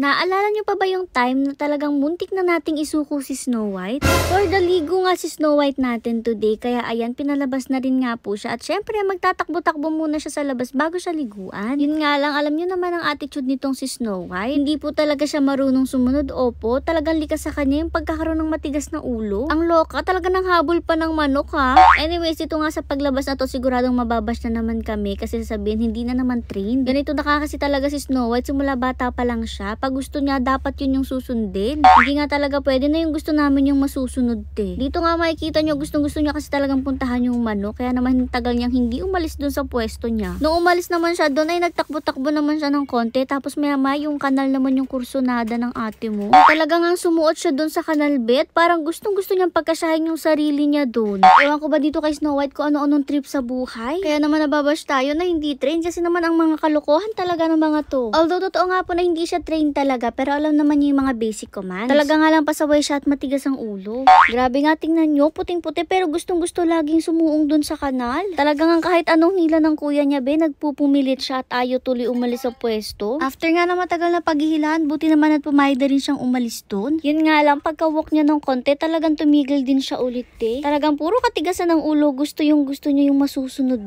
Naalala niyo pa ba yung time na talagang muntik na nating isuko si Snow White? For the ligo nga si Snow White natin today, kaya ayan, pinalabas na rin nga po siya. At syempre, magtatakbo-takbo muna siya sa labas bago siya liguan. Yun nga lang, alam niyo naman ang attitude nitong si Snow White. Hindi po talaga siya marunong sumunod, opo. Talagang likas sa kanya yung pagkakaroon ng matigas na ulo. Ang loka, talaga nang habol pa ng manok ha. Anyways, ito nga sa paglabas na to, siguradong mababash na naman kami kasi sasabihin, hindi na naman trained. Ganito na kasi talaga si Snow White, simula bata pa lang siya. Pag gusto niya, dapat yun yung susundin. Hindi nga talaga pwede na yung gusto namin yung masusunod Dito nga makikita nyo, gustong-gusto niya kasi talagang puntahan yung manok. Kaya naman tagal niyang hindi umalis dun sa pwesto niya. Nung umalis naman siya dun ay nagtakbo-takbo naman siya ng konti. Tapos maya-maya yung kanal naman yung kursunada ng ate mo. Talagang ang sumuot siya dun sa kanal bet. Parang gustong-gusto niyang pagkasyahin yung sarili niya dun. Ewan ko ba dito kay Snow White kung ano-anong trip sa buhay. Kaya naman nababash tayo na hindi train kasi naman ang mga kalokohan talaga ng mga to. Although totoo nga po na hindi siya train talaga, pero alam naman niya yung mga basic commands. Talaga nga lang pasaway siya at matigas ang ulo. Grabe nga, tingnan nyo, puting-puti pero gustong-gusto laging sumuong dun sa kanal. Talaga nga kahit anong hila ng kuya niya nagpupumilit siya at ayaw tuloy umalis sa pwesto. After nga na matagal na paghihilaan, buti naman at pumayag na rin siyang umalis dun. Yun nga lang, pagka-walk niya ng konti, talagang tumigil din siya ulit Talagang puro katigasan ng ulo, gusto niya yung masusunod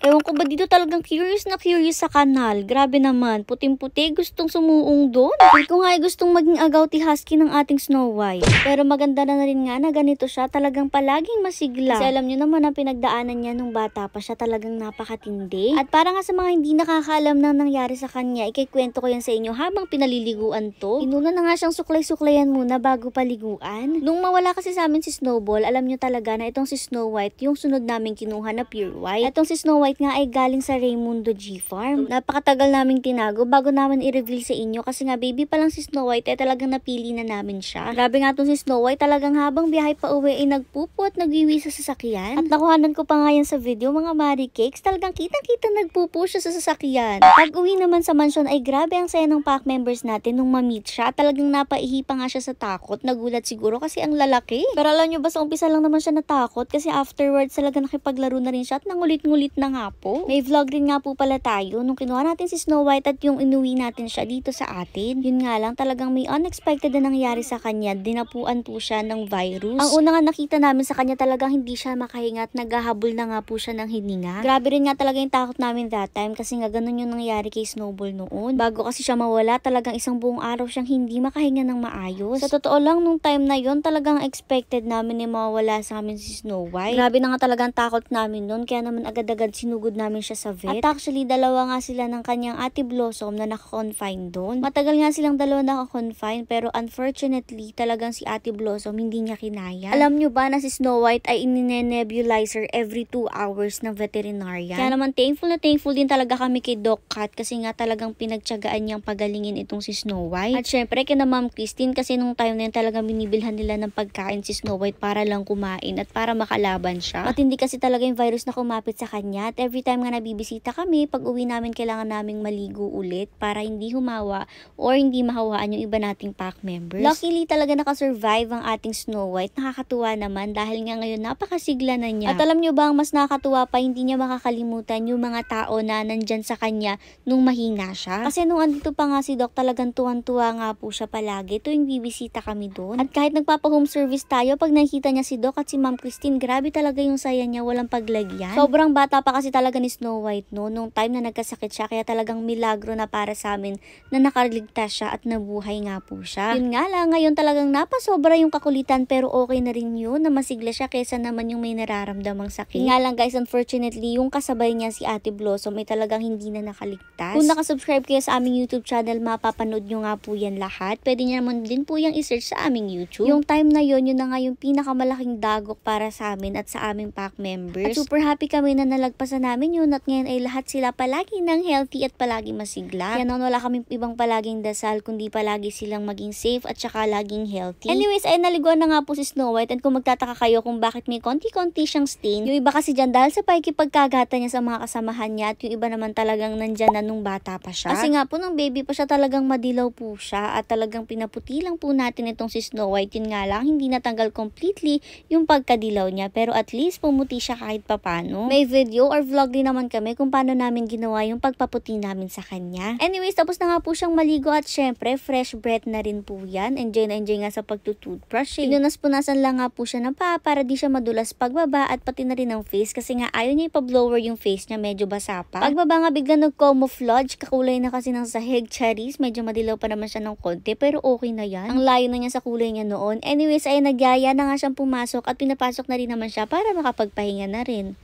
Ewan ko ba dito, talagang curious na curious sa kanal. Grabe naman, puting-puti, gustong sumuong doon. Feel ko nga ay gustong maging agouti husky ng ating Snow White. Pero maganda na rin nga na ganito siya, talagang palaging masigla. Kasi alam niyo naman ang pinagdaanan niya nung bata pa siya, talagang napakatindi. At para nga sa mga hindi nakakaalam ng nangyari sa kanya, ikikwento ko yan sa inyo habang pinaliliguan to. Inuna na nga siyang suklay-suklayan muna bago paliguan. Nung mawala kasi sa amin si Snowball, alam niyo talaga na itong si Snow White, yung sunod namin kinuha na pure white. Itong si Snow White nga ay galing sa Raymundo G Farm. Napakatagal naming tinago bago namin i-reveal sa inyo kasi nga baby pa lang si Snow White talagang napili na namin siya. Grabe nga itong si Snow White, talagang habang biyahe pa uwi ay nagpupo at nagwiwi sa sasakyan. At nakuhanan ko pa nga yan sa video mga Marie Cakes, talagang kitang-kita nagpupo siya sa sasakyan. Pag uwi naman sa mansion ay grabe ang saya ng pack members natin nung ma-meet siya. Talagang napaihi pa nga siya sa takot, nagulat siguro kasi ang lalaki. Pero alam nyo ba, sa umpisa lang naman siya natakot kasi afterwards talaga nakipaglaro na rin siya at nangulit-ngulit na nga po. May vlog din nga po pala tayo nung kinuha natin si Snow White at yung inuwi natin siya dito sa atin. Yun nga lang, talagang may unexpected na nangyari sa kanya. Dinapuan po siya ng virus. Ang una nga nakita namin sa kanya, talagang hindi siya makahinga at naghahabol na nga po siya ng hininga. Grabe rin nga talaga yung takot namin that time kasi nga ganun yung nangyari kay Snowball noon. Bago kasi siya mawala, talagang isang buong araw siyang hindi makahinga ng maayos. Sa totoo lang, nung time na yon talagang expected namin na mawawala sa amin si Snow White. Grabe na nga talagang takot namin noon, kaya naman agad-agad sinugod namin siya sa vet. At actually, dalawa nga sila ng kanyang Ate Blossom na naka-confine doon. Matagal nga silang dalawa naka-confine pero unfortunately, talagang si Ate Blossom hindi niya kinaya. Alam nyo ba na si Snow White ay inine-nebulizer every 2 hours ng veterinarian? Kaya naman thankful din talaga kami kay Doc Cat kasi nga talagang pinagtiyagaan niyang pagalingin itong si Snow White. At syempre kina Ma'am Christine kasi nung time na yun talagang binibilhan nila ng pagkain si Snow White para lang kumain at para makalaban siya. At hindi kasi talaga yung virus na kumapit sa kanya at every time nga nabibisita kami, pag uwi namin kailangan naming maligo ulit para hindi humawa or hindi mahawaan yung iba nating pack members. Luckily talaga nakasurvive ang ating Snow White. Nakakatuwa naman dahil nga ngayon napakasigla na niya. At alam nyo ba ang mas nakakatuwa pa, hindi niya makakalimutan yung mga tao na nandyan sa kanya nung mahina siya. Kasi nung andito pa nga si Doc, talagang tuwan-tuwa nga po siya palagi tuwing bibisita kami doon. At kahit nagpapa-home service tayo, pag nakikita niya si Doc at si Ma'am Christine, grabe talaga yung saya niya, walang paglagyan. Sobrang bata pa kasi talaga ni Snow White nung time na nagkasakit siya, kaya talagang milagro na para sa amin na nakaligtas siya at nabuhay nga po siya. Yun nga lang, ngayon talagang napasobra yung kakulitan pero okay na rin yun na masigla siya kesa naman yung may nararamdamang sakit. Yun nga lang guys, unfortunately, yung kasabay niya si Ate Blossom ay talagang hindi na nakaligtas. Kung nakasubscribe kayo sa aming YouTube channel, mapapanood nyo nga po yan lahat. Pwede nyo naman din po yung isearch sa aming YouTube. Yung time na yun na nga yung pinakamalaking dagok para sa amin at sa aming pack members. At super happy kami na nalagpasan namin yun at ngayon ay lahat sila palagi ng healthy at palagi masigla. Kaya naman wala kaming ibang palaging dasal kundi palagi silang maging safe at saka laging healthy. Anyways, ay naliguan na nga po si Snow White at kung magtataka kayo kung bakit may konti-konti siyang stain, yung iba kasi dyan dahil sa pakikipagkagata niya sa mga kasamahan niya at yung iba naman talagang nandyan na nung bata pa siya. Kasi nga po nung baby pa siya talagang madilaw po siya at talagang pinaputi lang po natin itong si Snow White. Yun nga lang, hindi natanggal completely yung pagkadilaw niya pero at least pumuti siya kahit papano. May video or nag-share vlog din naman kami kung paano namin ginawa yung pagpaputi namin sa kanya. Anyways, tapos na nga po siyang maligo at syempre, fresh breath na rin po yan. Enjoy na enjoy nga sa pagtutoothbrush. Pinunas-punasan lang nga po siya ng paa para di siya madulas pagbaba at pati na rin ang face kasi nga ayaw niya ipa-blower yung face niya, medyo basa pa. Pagbaba nga bigla nag-camouflage, kakulay na kasi ng sahig, charis, medyo madilaw pa naman siya ng konti pero okay na yan. Ang layo na niya sa kulay niya noon. Anyways, ay nagyaya na nga siyang pumasok at pinapasok na rin naman siya para makapagpahinga na rin.